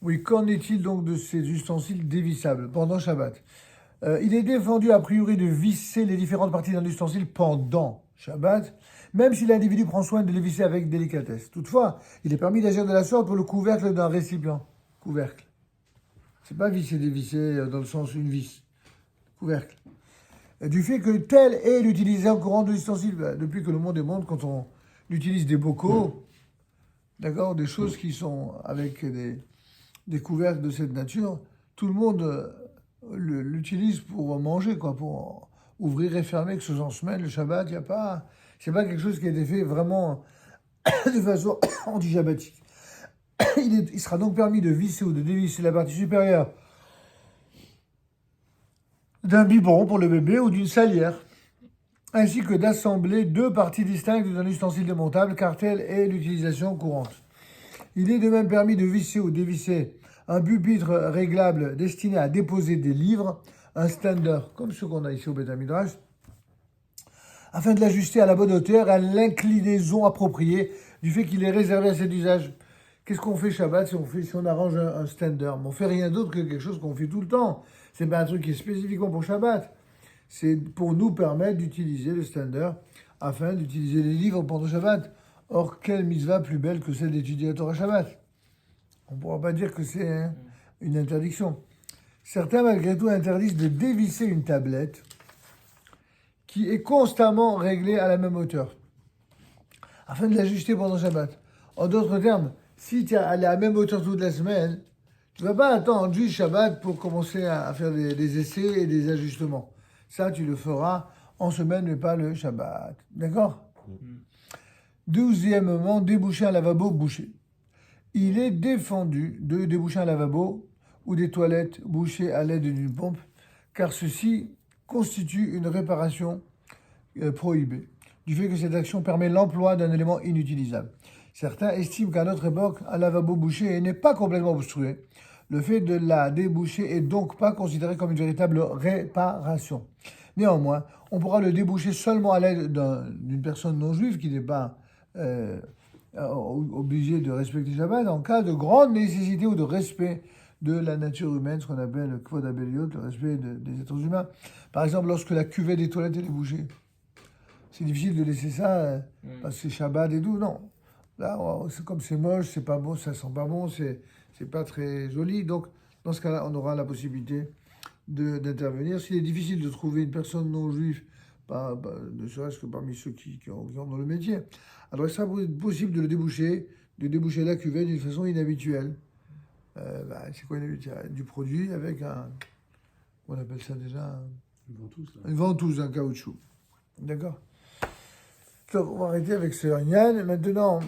Oui, qu'en est-il donc de ces ustensiles dévissables pendant Shabbat? Il est défendu a priori de visser les différentes parties d'un ustensile pendant Shabbat, même si l'individu prend soin de les visser avec délicatesse. Toutefois, il est permis d'agir de la sorte pour le couvercle d'un récipient. Couvercle. C'est pas visser, dévisser dans le sens une vis. Couvercle. Du fait que tel est l'utilisation courante de l'ustensile, depuis que le monde est monde, quand on utilise des bocaux, d'accord, des choses qui sont avec des couvercles de cette nature, tout le monde l'utilise pour manger, quoi, pour ouvrir et fermer, que ce soit en semaine, le Shabbat, il n'y a pas. C'est pas quelque chose qui a été fait vraiment de façon anti-shabbatique. Il sera donc permis de visser ou de dévisser la partie supérieure d'un biberon pour le bébé ou d'une salière, ainsi que d'assembler deux parties distinctes d'un ustensile démontable, car telle est l'utilisation courante. Il est de même permis de visser ou dévisser un pupitre réglable destiné à déposer des livres, un stander, comme ce qu'on a ici au Beth Midrash, afin de l'ajuster à la bonne hauteur et à l'inclinaison appropriée du fait qu'il est réservé à cet usage. Qu'est-ce qu'on fait Shabbat si on arrange un stander? On fait rien d'autre que quelque chose qu'on fait tout le temps. C'est pas un truc qui est spécifiquement pour Shabbat. C'est pour nous permettre d'utiliser le stander afin d'utiliser les livres pendant Shabbat. Or, quelle mitzvah plus belle que celle d'étudier la Torah Shabbat? On ne pourra pas dire que c'est une interdiction. Certains, malgré tout, interdisent de dévisser une tablette qui est constamment réglée à la même hauteur, afin de l'ajuster pendant Shabbat. En d'autres termes, si tu es à la même hauteur toute la semaine, tu ne vas pas attendre juste Shabbat pour commencer à faire des essais et des ajustements. Ça, tu le feras en semaine, mais pas le Shabbat. D'accord? Deuxièmement, déboucher un lavabo bouché. Il est défendu de déboucher un lavabo ou des toilettes bouchées à l'aide d'une pompe, car ceci constitue une réparation prohibée, du fait que cette action permet l'emploi d'un élément inutilisable. Certains estiment qu'à notre époque, un lavabo bouché n'est pas complètement obstrué. Le fait de la déboucher est donc pas considéré comme une véritable réparation. Néanmoins, on pourra le déboucher seulement à l'aide d'une personne non juive qui n'est pas obligé de respecter Shabbat en cas de grande nécessité ou de respect de la nature humaine, ce qu'on appelle le kvod habeliot, le respect des êtres humains. Par exemple, lorsque la cuvette des toilettes est bouchée, c'est difficile de laisser ça parce que c'est Shabbat et tout. Non, là, c'est comme c'est moche, c'est pas bon, ça sent pas bon, c'est pas très joli. Donc, dans ce cas-là, on aura la possibilité d'intervenir. S'il est difficile de trouver une personne non juive, ne serait-ce que parmi ceux qui ont dans le métier, alors il sera possible de déboucher la cuvette d'une façon inhabituelle. C'est quoi inhabituel? Du produit avec on appelle ça déjà une ventouse, un caoutchouc. D'accord? Donc, on va arrêter avec ce Yann. Maintenant,